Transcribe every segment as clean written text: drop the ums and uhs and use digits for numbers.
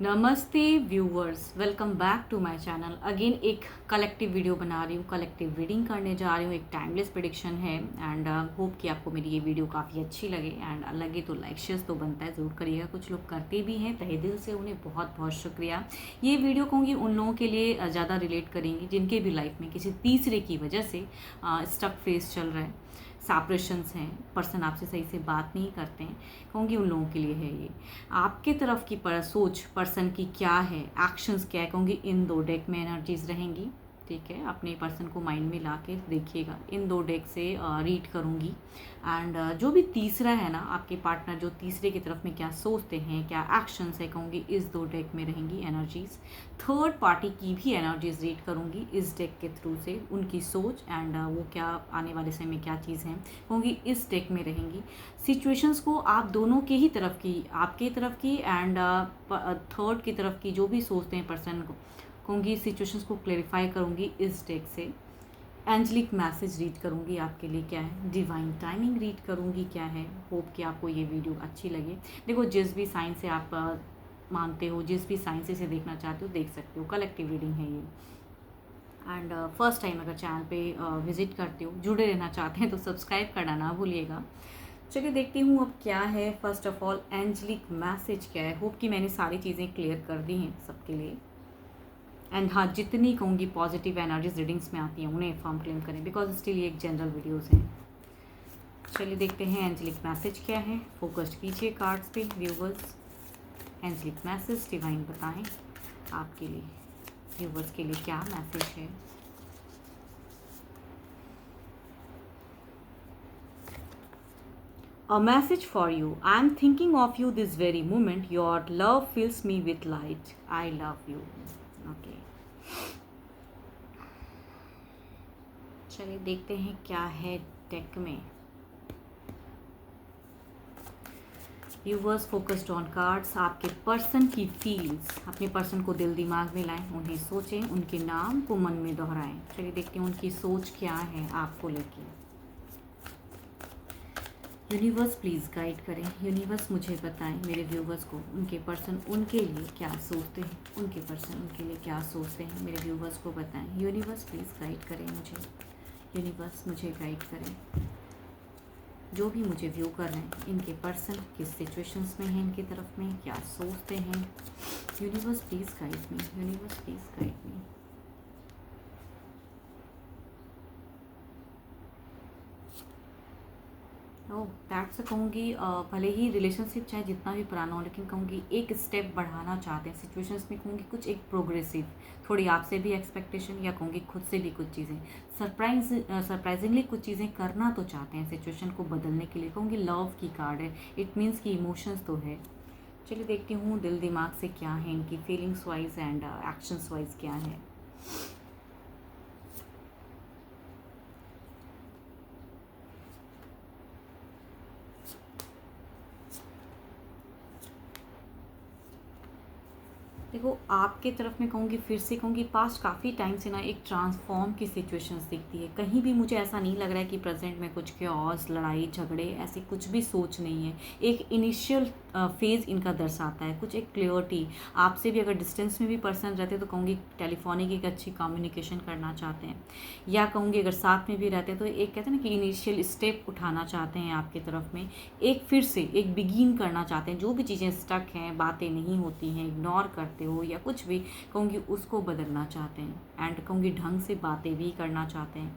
नमस्ते viewers, welcome back to my channel. Again एक collective video बना रही हूँ, कलेक्टिव रीडिंग करने जा रही हूँ। एक टाइमलेस प्रेडिक्शन है एंड होप कि आपको मेरी ये वीडियो काफ़ी अच्छी लगे एंड लगे तो लाइक शेयर तो बनता है, ज़रूर करिएगा। कुछ लोग करते भी हैं, तहे दिल से उन्हें बहुत बहुत शुक्रिया। ये वीडियो कहूँगी उन लोगों के लिए ज़्यादा रिलेट करेंगी जिनके भी लाइफ में किसी तीसरे की वजह से स्टक फेस चल रहा है, सेपरेशंस हैं, पर्सन आपसे सही से बात नहीं करते हैं। कहूँगी उन लोगों के लिए है ये। आपके तरफ की सोच पर्सन की क्या है, एक्शंस क्या है, कहूँगी इन दो डेक में एनर्जीज रहेंगी। ठीक है, अपने पर्सन को माइंड में ला के देखिएगा। इन दो डेक से रीड करूँगी एंड जो भी तीसरा है ना, आपके पार्टनर जो तीसरे की तरफ में क्या सोचते हैं, क्या एक्शंस है, कहूँगी इस दो डेक में रहेंगी एनर्जीज। थर्ड पार्टी की भी एनर्जीज रीड करूँगी इस डेक के थ्रू से, उनकी सोच एंड वो क्या आने वाले समय में क्या चीज़ है, कहूँगी इस डेक में रहेंगी। सिचुएशंस को आप दोनों के ही तरफ की, आपके तरफ की एंड थर्ड की तरफ की जो भी सोचते हैं पर्सन को, कहूँगी सिचुएशंस को क्लेरिफाई करूँगी इस डेक से। एंजलिक मैसेज रीड करूँगी आपके लिए क्या है, डिवाइन टाइमिंग रीड करूँगी क्या है। होप कि आपको ये वीडियो अच्छी लगे। देखो, जिस भी साइन से आप मानते हो, जिस भी साइन से इसे देखना चाहते हो देख सकते हो, कलेक्टिव रीडिंग है ये। एंड फर्स्ट टाइम अगर चैनल पे विजिट करते हो, जुड़े रहना चाहते हैं तो सब्सक्राइब करना ना भूलिएगा। चलिए देखती हूँ अब क्या है। First of all angelic message क्या है। होप कि मैंने सारी चीज़ें क्लियर कर दी हैं सबके लिए। एंड हाँ, जितनी कहूँगी पॉजिटिव एनर्जीज रीडिंग्स में आती हैं उन्हें फॉर्म क्लेम करें, बिकॉज स्टिल ये एक जनरल वीडियोज़ हैं। चलिए देखते हैं एंजलिक मैसेज क्या है। फोकस्ड कीजिए कार्ड्स पे व्यूवर्स। एंजलिक मैसेज डिवाइन बताएं आपके लिए, व्यूवर्स के लिए क्या मैसेज है। A message for you. I am thinking of you this very moment. Your love fills me with light. I love you. Okay. चलिए देखते हैं क्या है डेक में। Viewers, focused on cards. आपके पर्सन की फीलिंग्स, अपने पर्सन को दिल दिमाग में लाएं, उन्हें सोचें, उनके नाम को मन में दोहराएं। चलिए देखते हैं उनकी सोच क्या है आपको लेके। यूनिवर्स प्लीज़ गाइड करें। यूनिवर्स मुझे बताएं, मेरे व्यूवर्स को, उनके पर्सन उनके लिए क्या सोचते हैं, उनके पर्सन उनके लिए क्या सोचते हैं, मेरे व्यूवर्स को बताएं। यूनिवर्स प्लीज़ गाइड करें मुझे। यूनिवर्स मुझे गाइड करें। जो भी मुझे व्यू कर रहे हैं, इनके पर्सन किस सिचुएशंस में हैं, इनकी तरफ में क्या सोचते हैं। Universe please guide me. Universe please guide me. Oh that's कहूँगी भले ही रिलेशनशिप चाहे जितना भी पुराना हो, लेकिन कहूँगी एक स्टेप बढ़ाना चाहते हैं सिचुएशंस में। कहूँगी कुछ एक प्रोग्रेसिव, थोड़ी आपसे भी एक्सपेक्टेशन, या कहूँगी खुद से भी कुछ चीज़ें सरप्राइजिंगली कुछ चीज़ें करना तो चाहते हैं सिचुएशन को बदलने के लिए। कहूँगी लव की कार्ड है, इट मीन्स कि इमोशंस तो है। चलिए देखती हूँ दिल दिमाग से क्या है, इनकी feelings wise and actions wise क्या है। देखो, आपके तरफ में कहूँगी फिर से, कहूँगी पास्ट काफ़ी टाइम से ना एक ट्रांसफॉर्म की सिचुएशंस दिखती है। कहीं भी मुझे ऐसा नहीं लग रहा है कि प्रेजेंट में कुछ क्योस, लड़ाई झगड़े, ऐसी कुछ भी सोच नहीं है। एक इनिशियल फेज़ इनका दर्शाता है, कुछ एक क्लियरिटी। आपसे भी अगर डिस्टेंस में भी पर्सन रहते हैं तो कहूँगी टेलीफोनिक एक अच्छी कम्युनिकेशन करना चाहते हैं, या कहूँगी अगर साथ में भी रहते हैं तो एक कहते हैं ना कि इनिशियल स्टेप उठाना चाहते हैं आपकी तरफ में। एक फिर से एक बिगिन करना चाहते हैं। जो भी चीज़ें स्टक हैं, बातें नहीं होती हैं, इग्नोर करते हो या कुछ भी, कहूँगी उसको बदलना चाहते हैं। एंड कहूँगी ढंग से बातें भी करना चाहते हैं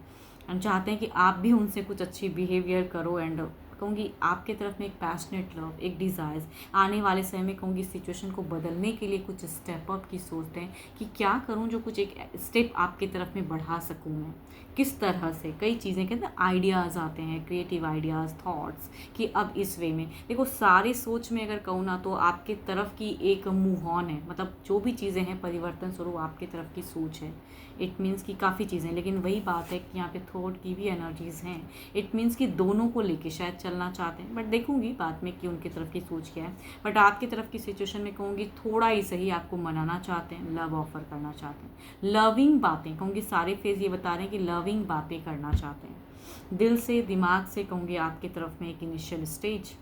एंड चाहते हैं कि आप भी उनसे कुछ अच्छी बिहेवियर करो। एंड कहूँगी आपके तरफ में एक पैशनेट लव, एक डिज़ायर्स आने वाले समय में, कहूँगी सिचुएशन को बदलने के लिए कुछ स्टेप अप की सोचते हैं कि क्या करूँ जो कुछ एक स्टेप आपके तरफ में बढ़ा सकूँ मैं, किस तरह से। कई चीज़ें कहते हैं आइडियाज़ आते हैं, क्रिएटिव आइडियाज़, थॉट्स, कि अब इस वे में देखो सारी सोच में अगर कहूँ ना तो आपके तरफ की एक मूव ऑन है। मतलब जो भी चीज़ें हैं परिवर्तन स्वरूप आपकी तरफ की सोच है। इट मीन्स कि काफ़ी चीज़ें, लेकिन वही बात है कि यहाँ पे थॉट की भी एनर्जीज़ हैं। इट मीन्स कि दोनों को लेके शायद चलना चाहते हैं, बट देखूंगी बाद में कि उनकी तरफ की सोच क्या है। बट आपकी तरफ की सिचुएशन में कहूँगी थोड़ा ही सही आपको मनाना चाहते हैं, लव ऑफर करना चाहते हैं, लविंग बातें, कहूँगी सारे फेज ये बता रहे हैं कि लविंग बातें करना चाहते हैं दिल से, दिमाग से। कहूँगी आपकी तरफ में एक इनिशियल स्टेज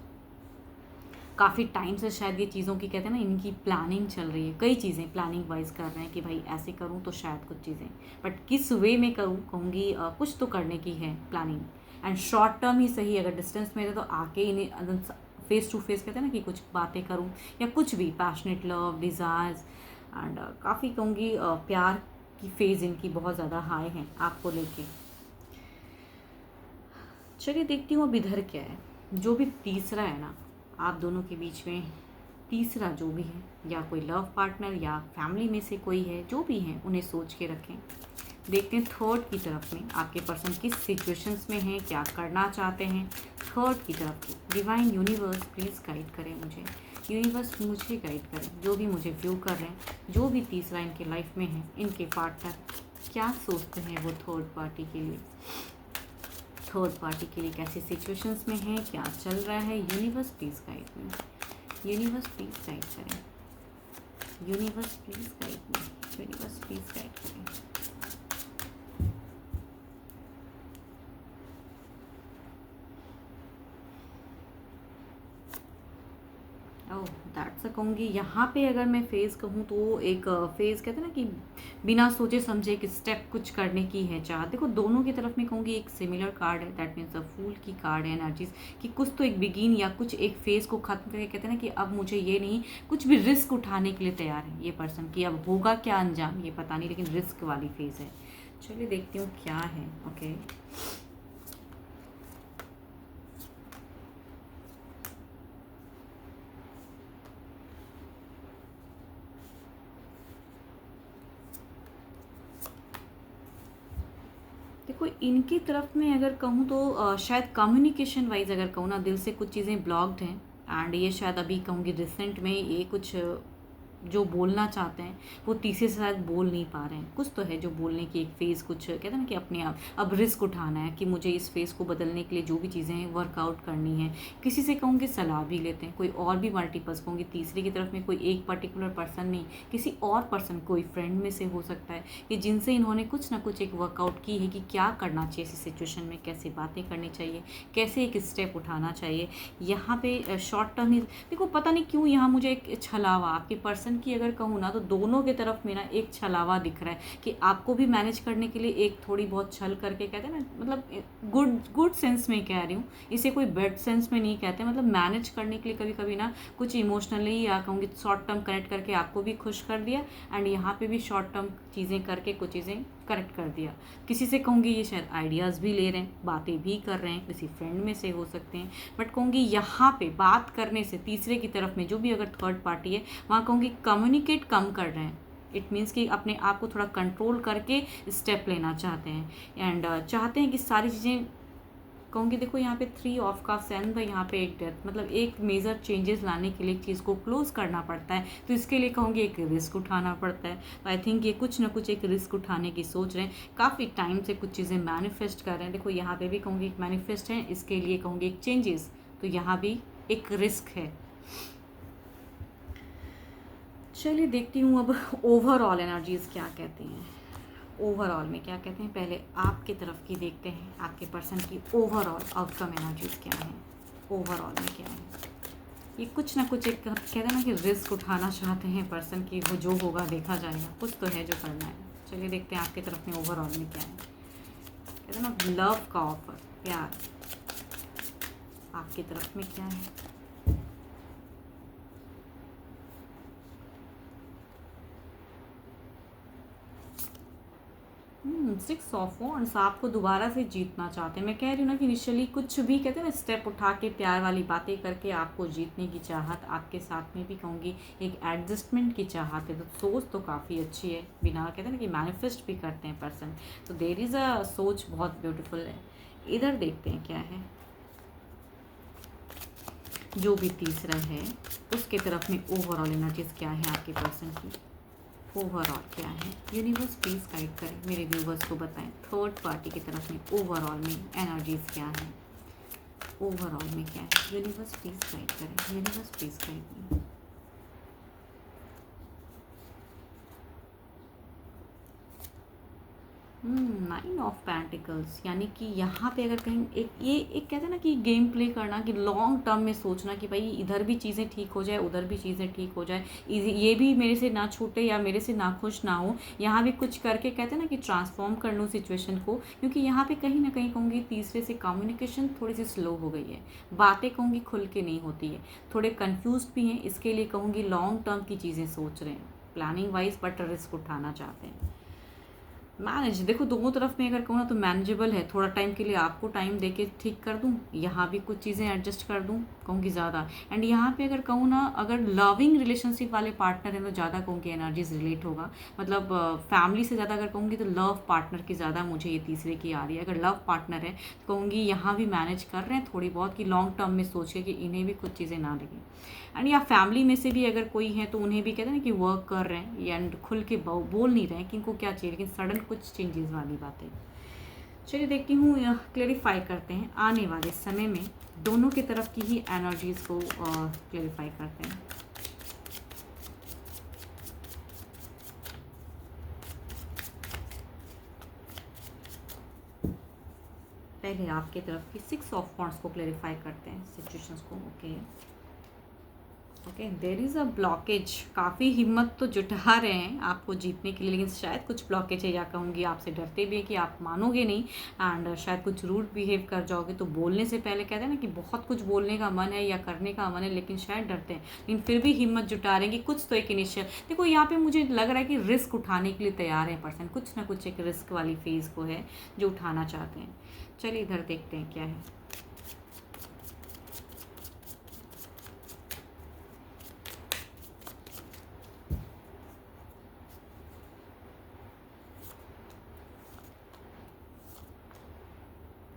काफ़ी टाइम से शायद ये चीज़ों की कहते हैं ना, इनकी प्लानिंग चल रही है, कई चीज़ें प्लानिंग वाइज कर रहे हैं कि भाई ऐसे करूँ तो शायद कुछ चीज़ें, बट किस वे में करूँ कहूँगी, कुछ तो करने की है प्लानिंग। एंड शॉर्ट टर्म ही सही, अगर डिस्टेंस में है तो आके इन्हें फेस टू फेस कहते हैं ना कि कुछ बातें करूँ, या कुछ भी पैशनेट लव डिज़ायर्स, एंड काफ़ी कहूँगी प्यार की फेज़ इनकी बहुत ज़्यादा हाई है आपको लेके। चलिए देखती हूँ अब इधर क्या है। जो भी तीसरा है ना आप दोनों के बीच में, तीसरा जो भी है, या कोई लव पार्टनर या फैमिली में से कोई है, जो भी है उन्हें सोच के रखें। देखते हैं थर्ड की तरफ में आपके पर्सन किस सिचुएशंस में हैं, क्या करना चाहते हैं। थर्ड की तरफ की डिवाइन यूनिवर्स प्लीज़ गाइड करें मुझे, यूनिवर्स मुझे गाइड करें, जो भी मुझे व्यू कर रहे हैं, जो भी तीसरा इनके लाइफ में है, इनके पार्टनर क्या सोचते हैं वो थर्ड पार्टी के लिए, थर्ड पार्टी के लिए कैसी सिचुएशंस में है, क्या चल रहा है। Universe please guide me, universe please guide करें, universe please guide me, universe please guide करें। ओह दैट्स कहूँगी यहाँ पे अगर मैं फेज़ कहूँ तो एक फेज़ कहते हैं ना कि बिना सोचे समझे एक स्टेप कुछ करने की है चाह। देखो दोनों की तरफ में कहूँगी एक सिमिलर कार्ड है, दैट मीन्स अ फूल की कार्ड है एनर्जीज कि कुछ तो एक बिगिन या कुछ एक फेज़ को ख़त्म करके कहते हैं ना कि अब मुझे ये नहीं, कुछ भी रिस्क उठाने के लिए तैयार है ये पर्सन कि अब होगा क्या अंजाम ये पता नहीं, लेकिन रिस्क वाली फेज़ है। चलिए देखती हूँ क्या है। ओके देखो इनकी तरफ में अगर कहूँ तो शायद कम्युनिकेशन वाइज अगर कहूँ ना, दिल से कुछ चीज़ें ब्लॉक्ड हैं, एंड ये शायद अभी कहूँगी रिसेंट में ये कुछ जो बोलना चाहते हैं वो तीसरे से शायद बोल नहीं पा रहे हैं। कुछ तो है जो बोलने की एक फ़ेज़, कुछ कहते हैं ना कि अपने आप अब रिस्क उठाना है कि मुझे इस फ़ेज़ को बदलने के लिए जो भी चीज़ें हैं वर्कआउट करनी है। किसी से कहूँगी सलाह भी लेते हैं, कोई और भी मल्टीपर्स कहूँगी, तीसरे की तरफ में कोई एक पर्टिकुलर पर्सन नहीं, किसी और पर्सन कोई फ्रेंड में से हो सकता है कि जिनसे इन्होंने कुछ ना कुछ एक वर्कआउट की है कि क्या करना चाहिए इस सिचुएशन में, कैसे बातें करनी चाहिए, कैसे एक स्टेप उठाना चाहिए। यहाँ पे शॉर्ट टर्म ही देखो पता नहीं क्यों यहाँ मुझे एक छलावा आपके पर्सन की अगर कहूँ ना तो दोनों की तरफ में ना एक छलावा दिख रहा है कि आपको भी मैनेज करने के लिए एक थोड़ी बहुत छल करके कहते हैं ना, मतलब गुड सेंस में कह रही हूँ, इसे कोई बैड सेंस में नहीं कहते, मतलब मैनेज करने के लिए कभी कभी ना कुछ इमोशनली या कहूँगी शॉर्ट टर्म कनेक्ट करके आपको भी खुश कर दिया, एंड यहाँ पे भी शॉर्ट टर्म चीज़ें करके कुछ चीज़ें करेक्ट कर दिया। किसी से कहूँगी ये शायद आइडियाज़ भी ले रहे हैं, बातें भी कर रहे हैं, किसी फ्रेंड में से हो सकते हैं, बट कहूँगी यहाँ पे बात करने से तीसरे की तरफ में जो भी अगर थर्ड पार्टी है वहाँ कहूँगी कम्युनिकेट कम कर रहे हैं। इट मीन्स कि अपने आप को थोड़ा कंट्रोल करके स्टेप लेना चाहते हैं, एंड चाहते हैं कि सारी चीज़ें कहूँगी। देखो यहाँ पे 3 ऑफ का सेंड है, यहाँ पे एक डेथ, मतलब एक मेजर चेंजेस लाने के लिए एक चीज़ को क्लोज करना पड़ता है, तो इसके लिए कहूँगी एक रिस्क उठाना पड़ता है। तो आई थिंक ये कुछ ना कुछ एक रिस्क उठाने की सोच रहे हैं, काफ़ी टाइम से कुछ चीज़ें मैनिफेस्ट कर रहे हैं। देखो यहाँ पे भी कहूँगी एक मैनिफेस्ट है, इसके लिए कहूँगी एक चेंजेस, तो यहाँ भी एक रिस्क है। चलिए देखती हूँ अब ओवरऑल एनर्जीज क्या कहती हैं, ओवरऑल में क्या कहते हैं। पहले आपकी तरफ की देखते हैं, आपके पर्सन की ओवरऑल आउटकम एनर्जीज क्या हैं, ओवरऑल में क्या है। ये कुछ ना कुछ एक कहते हैं ना कि रिस्क उठाना चाहते हैं पर्सन की, वो जो होगा देखा जाएगा, कुछ तो है जो करना है। चलिए देखते हैं आपकी तरफ में ओवरऑल में क्या है। कहते हैं ना लव का ऑफर, प्यार आपकी तरफ में क्या है। 6 ऑफ वॉन्ड्स आपको दोबारा से जीतना चाहते हैं। मैं कह रही हूँ ना कि इनिशियली कुछ भी कहते हैं ना स्टेप उठा के प्यार वाली बातें करके आपको जीतने की चाहत, आपके साथ में भी कहूँगी एक एडजस्टमेंट की चाहत है। तो सोच तो काफ़ी अच्छी है, बिना कहते हैं ना कि मैनिफेस्ट भी करते हैं पर्सन, तो देर इज़ अ सोच बहुत ब्यूटीफुल है। इधर देखते हैं क्या है। जो भी तीसरा है उसके तरफ में ओवरऑल एनर्जीज क्या है आपके पर्सन की, ओवरऑल क्या है। यूनिवर्स प्लीज़ गाइड करें, मेरे व्यूवर्स को बताएं थर्ड पार्टी की तरफ में ओवरऑल में एनर्जीज क्या है, ओवरऑल में क्या है। यूनिवर्स प्लीज़ गाइड करें, universe please guide me. Nine of pentacles, यानी कि यहाँ पे अगर कहीं एक कहते हैं ना कि गेम प्ले करना, कि लॉन्ग टर्म में सोचना कि भाई इधर भी चीज़ें ठीक हो जाए, उधर भी चीज़ें ठीक हो जाए, ये भी मेरे से ना छूटे या मेरे से ना खुश ना हो, यहाँ भी कुछ करके कहते हैं ना कि ट्रांसफॉर्म कर लूँ सिचुएशन को। क्योंकि यहाँ पे कहीं ना कहीं कहूँगी तीसरे से कम्युनिकेशन थोड़ी सी स्लो हो गई है, बातें कहूँगी खुल के नहीं होती है, थोड़े कन्फ्यूज भी हैं, इसके लिए कहूँगी लॉन्ग टर्म की चीज़ें सोच रहे हैं प्लानिंग वाइज, बट रिस्क उठाना चाहते हैं। मैनेज, देखो दोनों तरफ में अगर कहूँ ना तो मैनेजेबल है, थोड़ा टाइम के लिए आपको टाइम दे के ठीक कर दूँ, यहाँ भी कुछ चीज़ें एडजस्ट कर दूँ कहूँगी ज़्यादा। एंड यहाँ पे अगर कहूँ ना, अगर लविंग रिलेशनशिप वाले पार्टनर हैं तो ज़्यादा कहूँगी एनर्जीज रिलेट होगा, मतलब फैमिली से ज़्यादा अगर कहूँगी तो लव पार्टनर की ज़्यादा मुझे ये तीसरे की आ रही है। अगर लव पार्टनर है तो कहूँगी यहाँ भी मैनेज कर रहे हैं थोड़ी बहुत, कि लॉन्ग टर्म में सोचे कि इन्हें भी कुछ चीज़ें ना लगें। एंड या फैमिली में से भी अगर कोई है तो उन्हें भी कहते हैं ना कि वर्क कर रहे हैं एंड खुल के बोल नहीं रहे हैं कि इनको क्या चाहिए, लेकिन सडन कुछ चेंजेस वाली बातें। चलिए देखती हूँ, क्लेरिफाई करते हैं आने वाले समय में दोनों की तरफ की ही एनर्जीज़ को क्लेरिफाई करते हैं। पहले आपके तरफ की 6 ऑफ वॉन्ड्स को क्लेरिफाई करते हैं सिचुएशंस को। Okay, there is a blockage, काफ़ी हिम्मत तो जुटा रहे हैं आपको जीतने के लिए, लेकिन शायद कुछ ब्लॉकेज है, या कहूँगी आपसे डरते भी हैं कि आप मानोगे नहीं एंड शायद कुछ रूड बिहेव कर जाओगे। तो बोलने से पहले कहते हैं ना कि बहुत कुछ बोलने का मन है या करने का मन है, लेकिन शायद डरते हैं, लेकिन फिर भी हिम्मत जुटा रहे हैं कि कुछ तो एक इनिशियल। देखो यहाँ पे मुझे लग रहा है कि रिस्क उठाने के लिए तैयार है पर्सन, कुछ ना कुछ एक रिस्क वाली फेज़ को है जो उठाना चाहते हैं। चलिए इधर देखते हैं क्या है।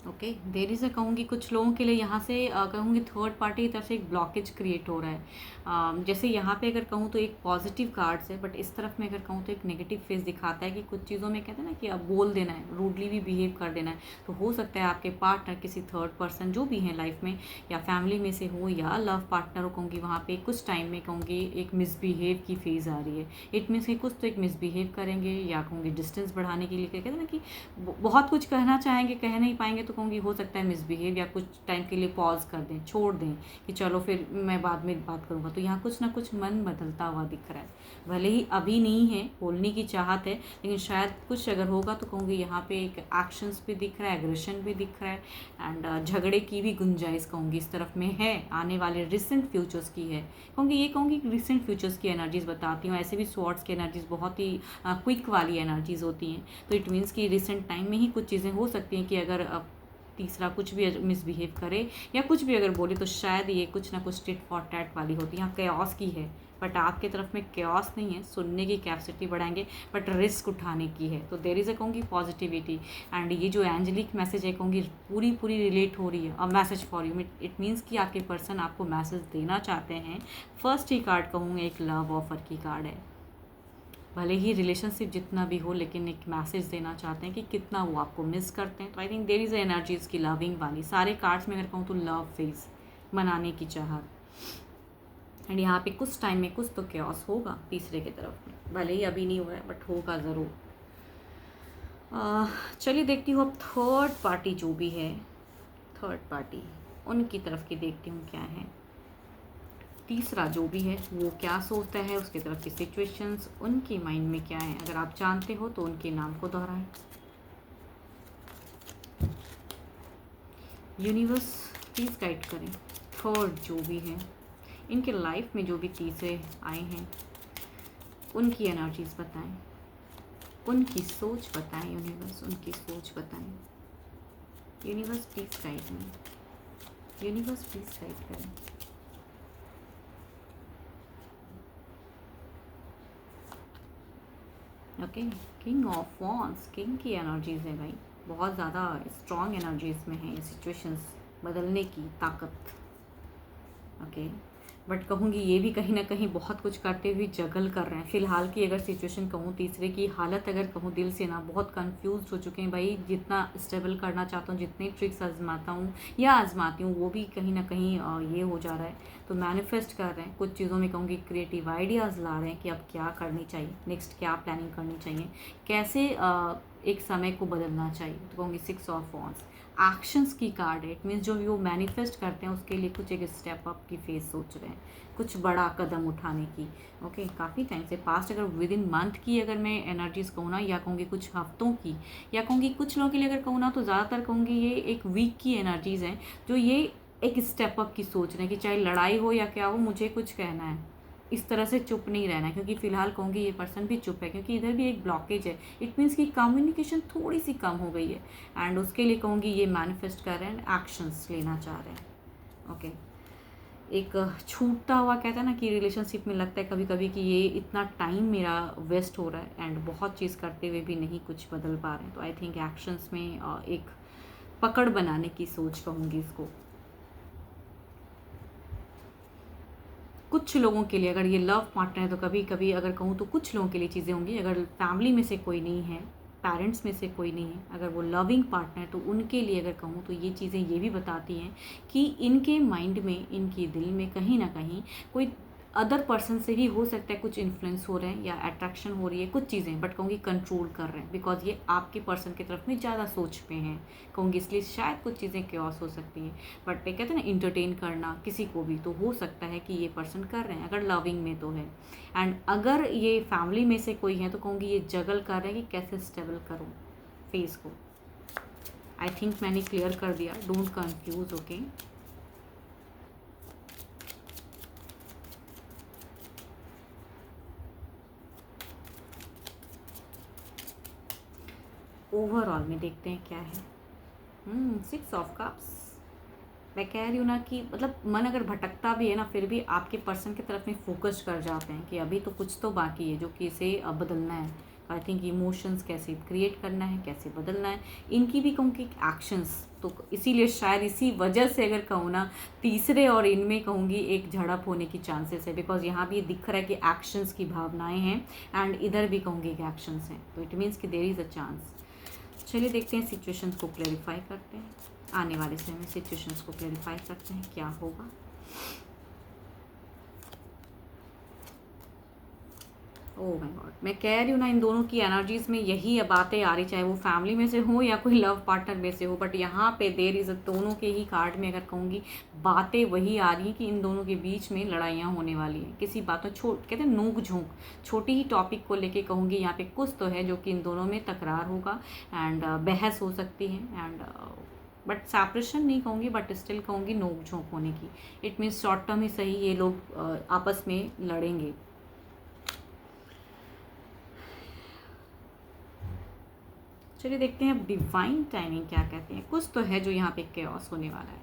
ओके, देर इज़ अ कहूँगी कुछ लोगों के लिए यहाँ से कहूँगी थर्ड पार्टी की तरफ से एक ब्लॉकेज क्रिएट हो रहा है। जैसे यहाँ पे अगर कहूँ तो एक पॉजिटिव कार्ड्स है, बट इस तरफ में अगर कहूँ तो एक नेगेटिव फेस दिखाता है कि कुछ चीज़ों में कहते हैं ना कि अब बोल देना है, रूडली भी बिहेव कर देना है। तो हो सकता है आपके पार्टनर किसी थर्ड पर्सन जो भी हैं लाइफ में या फैमिली में से हो या लव पार्टनर हो, कहूँगी वहाँ पर कुछ टाइम में कहूँगी एक मिसबिहेव की फेज़ आ रही है। इट मीन्स कि कुछ तो एक मिसबिहेव करेंगे, या कहूँगी डिस्टेंस बढ़ाने के लिए कहते हैं ना कि बहुत कुछ कहना चाहेंगे, कह नहीं पाएंगे, तो कहूँगी हो सकता है मिसबिहेव, या कुछ टाइम के लिए पॉज कर दें, छोड़ दें कि चलो फिर मैं बाद में बात करूँगा। तो यहाँ कुछ ना कुछ मन बदलता हुआ दिख रहा है, भले ही अभी नहीं है, बोलने की चाहत है, लेकिन शायद कुछ अगर होगा तो कहूँगी यहाँ पे एक एक्शंस भी दिख रहा है, एग्रेशन भी दिख रहा है एंड झगड़े की भी गुंजाइश कहूँगी इस तरफ में है, आने वाले रिसेंट फ्यूचर्स की है। कहूँगी ये कहूँगी रिसेंट फ्यूचर्स की एनर्जीज बताती हूँ। ऐसे भी स्वॉर्ड्स की एनर्जीज बहुत ही क्विक वाली एनर्जीज होती हैं, तो इट मीन्स कि रिसेंट टाइम में ही कुछ चीज़ें हो सकती हैं कि अगर तीसरा कुछ भी मिसबिहेव करे या कुछ भी अगर बोले तो शायद ये कुछ ना कुछ टिट फॉर टैट वाली होती है। यहाँ कैओस की है, बट आपके तरफ में कैओस नहीं है, सुनने की कैपेसिटी बढ़ाएंगे, बट रिस्क उठाने की है। तो देर इज़ अ कहूँगी पॉजिटिविटी एंड ये जो एंजेलिक मैसेज है कहूँगी पूरी पूरी रिलेट हो रही है। A message for you, it means कि आपके पर्सन आपको मैसेज देना चाहते हैं। फर्स्ट ही कार्ड कहूँगी एक लव ऑफर की कार्ड है, भले ही रिलेशनशिप जितना भी हो, लेकिन एक मैसेज देना चाहते हैं कि कितना वो आपको मिस करते हैं। तो I think there is energy इसकी लविंग वाली, सारे कार्ड्स में अगर कहूँ तो लव फेज, मनाने की चाहत। एंड यहाँ पे कुछ टाइम में कुछ तो कैओस होगा तीसरे की तरफ में, भले ही अभी नहीं हुआ है बट होगा ज़रूर। चलिए देखती हूँ अब थर्ड पार्टी जो भी है, थर्ड पार्टी उनकी तरफ की देखती हूँ क्या है। तीसरा जो भी है वो क्या सोचता है, उसकी तरफ की सिचुएशंस उनके माइंड में क्या है। अगर आप जानते हो तो उनके नाम को दोहराएं। यूनिवर्स प्लीज़ गाइड करें थर्ड जो भी है, इनके लाइफ में जो भी तीसरे आए हैं उनकी एनर्जीज बताएं, उनकी सोच बताएं। यूनिवर्स उनकी सोच बताएं। यूनिवर्स प्लीज़ गाइड में, यूनिवर्स प्लीज़ गाइड करें। Okay, king of wands, king की एनर्जीज है भाई, बहुत ज़्यादा स्ट्रॉन्ग एनर्जीज में है, सिचुएशंस बदलने की ताकत। ओके, बट कहूँगी ये भी कहीं ना कहीं बहुत कुछ करते हुए जगल कर रहे हैं। फ़िलहाल की अगर सिचुएशन कहूँ, तीसरे की हालत अगर कहूँ दिल से ना बहुत कंफ्यूज हो चुके हैं भाई। जितना स्टेबल करना चाहता हूँ, जितने ट्रिक्स आजमाता हूँ या आजमाती हूँ, वो भी कहीं ना कहीं ये हो जा रहा है। तो मैनिफेस्ट कर रहे हैं कुछ चीज़ों में, कहूँगी क्रिएटिव आइडियाज़ ला रहे हैं कि अब क्या करनी चाहिए, नेक्स्ट क्या प्लानिंग करनी चाहिए, कैसे एक समय को बदलना चाहिए। तो कहूँगी 6 ऑफ वॉन्ड्स एक्शंस की कार्ड है। इट मीन्स जो भी वो मैनिफेस्ट करते हैं उसके लिए कुछ एक स्टेप अप की फेज सोच रहे हैं, कुछ बड़ा कदम उठाने की। ओके, काफ़ी टाइम से पास्ट, अगर विद इन मंथ की अगर मैं एनर्जीज कहूँ ना, या कहूँगी कुछ हफ्तों की, या कहूँगी कुछ लोगों के लिए अगर कहूँ ना, तो ज़्यादातर कहूँगी ये एक वीक की एनर्जीज़ हैं, जो ये एक स्टेप अप की सोच रहे हैं कि चाहे लड़ाई हो या क्या हो, मुझे कुछ कहना है, इस तरह से चुप नहीं रहना है। क्योंकि फ़िलहाल कहूँगी ये पर्सन भी चुप है, क्योंकि इधर भी एक ब्लॉकेज है। इट मीन्स कि कम्युनिकेशन थोड़ी सी कम हो गई है, एंड उसके लिए कहूँगी ये मैनिफेस्ट कर रहे हैं एंड एक्शंस लेना चाह रहे हैं। ओके, एक छूटता हुआ कहता है ना कि रिलेशनशिप में लगता है कभी कभी कि ये इतना टाइम मेरा वेस्ट हो रहा है एंड बहुत चीज़ करते हुए भी नहीं कुछ बदल पा रहे हैं। तो आई थिंक एक्शंस में एक पकड़ बनाने की सोच कहूँगी इसको। कुछ लोगों के लिए अगर ये लव पार्टनर है, तो कभी कभी अगर कहूँ तो कुछ लोगों के लिए चीज़ें होंगी। अगर फैमिली में से कोई नहीं है, पेरेंट्स में से कोई नहीं है, अगर वो लविंग पार्टनर, तो उनके लिए अगर कहूँ तो ये चीज़ें ये भी बताती हैं कि इनके माइंड में, इनके दिल में कहीं ना कहीं कोई अदर पर्सन से भी हो सकता है कुछ इन्फ्लुएंस हो रहे हैं या अट्रैक्शन हो रही है कुछ चीज़ें, बट कहूँगी कंट्रोल कर रहे हैं, बिकॉज ये आपके पर्सन की तरफ में ज़्यादा सोच पे हैं कहूँगी, इसलिए शायद कुछ चीज़ें क्योस हो सकती हैं। बट ये कहते हैं ना इंटरटेन करना किसी को भी, तो हो सकता है कि ये पर्सन कर रहे हैं अगर लविंग में तो है। एंड अगर ये फैमिली में से कोई है तो कहूँगी ये जगल कर रहे हैं कि कैसे स्टेबल करूँ फेस को। आई थिंक मैंने क्लियर कर दिया, डोंट कंफ्यूज। ओके, ओवरऑल में देखते हैं क्या है। 6 ऑफ कप्स। मैं कह रही हूँ ना कि मतलब मन अगर भटकता भी है ना, फिर भी आपके पर्सन की तरफ में फोकस कर जाते हैं कि अभी तो कुछ तो बाकी है जो कि इसे बदलना है। आई थिंक इमोशंस कैसे क्रिएट करना है, कैसे बदलना है, इनकी भी कहूँ कि एक्शंस। तो इसीलिए शायद इसी वजह से अगर कहूँ ना, तीसरे और इनमें कहूँगी एक झड़प होने की चांसेस है, बिकॉज यहाँ भी दिख रहा है कि एक्शंस की भावनाएं हैं एंड इधर भी कहूँगी कि एक्शंस हैं। तो इट मीन्स कि देयर इज़ अ चांस। चलिए देखते हैं, सिचुएशंस को क्लैरिफाई करते हैं। आने वाले समय में सिचुएशंस को क्लैरिफाई करते हैं क्या होगा। ओह माय गॉड, मैं कह रही हूँ ना, इन दोनों की एनर्जीज में यही बातें आ रही, चाहे वो फैमिली में से हो या कोई लव पार्टनर में से हो, बट यहाँ पे देर इज दोनों के ही कार्ड में अगर कहूँगी बातें वही आ रही हैं कि इन दोनों के बीच में लड़ाइयाँ होने वाली हैं किसी बातों कहते हैं नोक झोंक, छोटी ही टॉपिक को लेके कहूँगी यहाँ पे कुछ तो है जो कि इन दोनों में तकरार होगा एंड बहस हो सकती है एंड बट सेपरेशन नहीं कहूँगी, बट स्टिल कहूँगी नोक झोंक होने की। इट मीन्स शॉर्ट टर्म ही सही ये लोग आपस में लड़ेंगे। चलिए देखते हैं अब डिवाइन टाइमिंग क्या कहते हैं। कुछ तो है जो यहाँ पे केओस होने वाला है।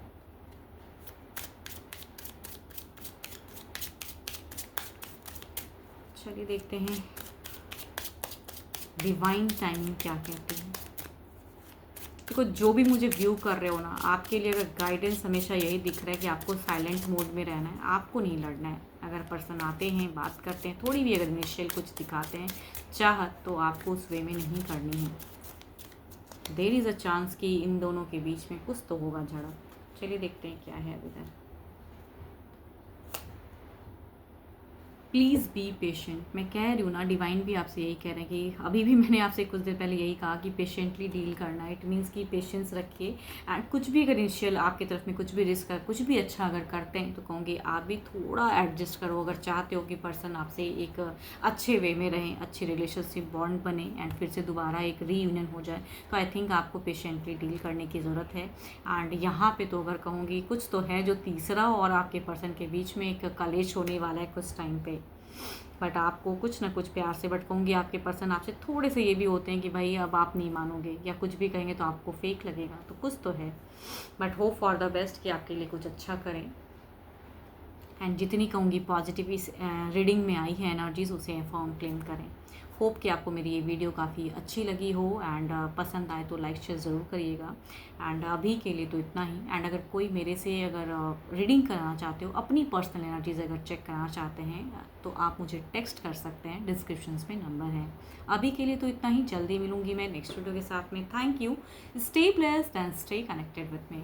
चलिए देखते हैं डिवाइन टाइमिंग क्या कहते हैं। देखो, जो भी मुझे व्यू कर रहे हो ना, आपके लिए अगर गाइडेंस हमेशा यही दिख रहा है कि आपको साइलेंट मोड में रहना है, आपको नहीं लड़ना है। अगर पर्सन आते हैं, बात करते हैं, थोड़ी भी अगर इनिशियल कुछ दिखाते हैं चाहत, तो आपको उस वे में नहीं करनी है। देयर इज़ अ चांस कि इन दोनों के बीच में कुछ तो होगा झड़प। चलिए देखते हैं क्या है इधर। Please be patient. मैं कह रही हूँ ना, डिवाइन भी आपसे यही कह रहे हैं कि अभी भी मैंने आपसे कुछ देर पहले यही कहा कि पेशेंटली डील करना है। इट मीन्स कि पेशेंस रखिए एंड कुछ भी अगर इनिशियल आपकी तरफ में कुछ भी रिस्क है, कुछ भी अच्छा अगर करते हैं, तो कहूँगी आप भी थोड़ा एडजस्ट करो। अगर चाहते हो कि पर्सन आपसे एक अच्छे वे में रहें, अच्छी रिलेशनशिप बॉन्ड बने एंड फिर से दोबारा एक रीयूनियन हो जाए, तो आई थिंक आपको पेशेंटली डील करने की ज़रूरत है। एंड यहाँ पे तो अगर कहूँगी कुछ तो है जो तीसरा और आपके पर्सन के बीच में एक कलेश होने वाला है कुछ टाइम पे, बट आपको कुछ ना कुछ प्यार से, बट कहूँगी आपके पर्सन आपसे थोड़े से ये भी होते हैं कि भाई अब आप नहीं मानोगे या कुछ भी कहेंगे तो आपको फेक लगेगा, तो कुछ तो है। But hope for the best कि आपके लिए कुछ अच्छा करें एंड जितनी कहूँगी पॉजिटिव इस रीडिंग में आई है एनर्जीज, उसे अफर्म क्लेम करें। होप कि आपको मेरी ये वीडियो काफ़ी अच्छी लगी हो एंड पसंद आए तो लाइक शेयर ज़रूर करिएगा। एंड अभी के लिए तो इतना ही। एंड अगर कोई मेरे से अगर रीडिंग कराना चाहते हो, अपनी पर्सनल एनर्जीज अगर चेक कराना चाहते हैं, तो आप मुझे टेक्स्ट कर सकते हैं, डिस्क्रिप्शंस में नंबर है। अभी के लिए तो इतना ही, जल्दी मिलूंगी मैं नेक्स्ट वीडियो के साथ में। Thank you, stay blessed and stay connected with me.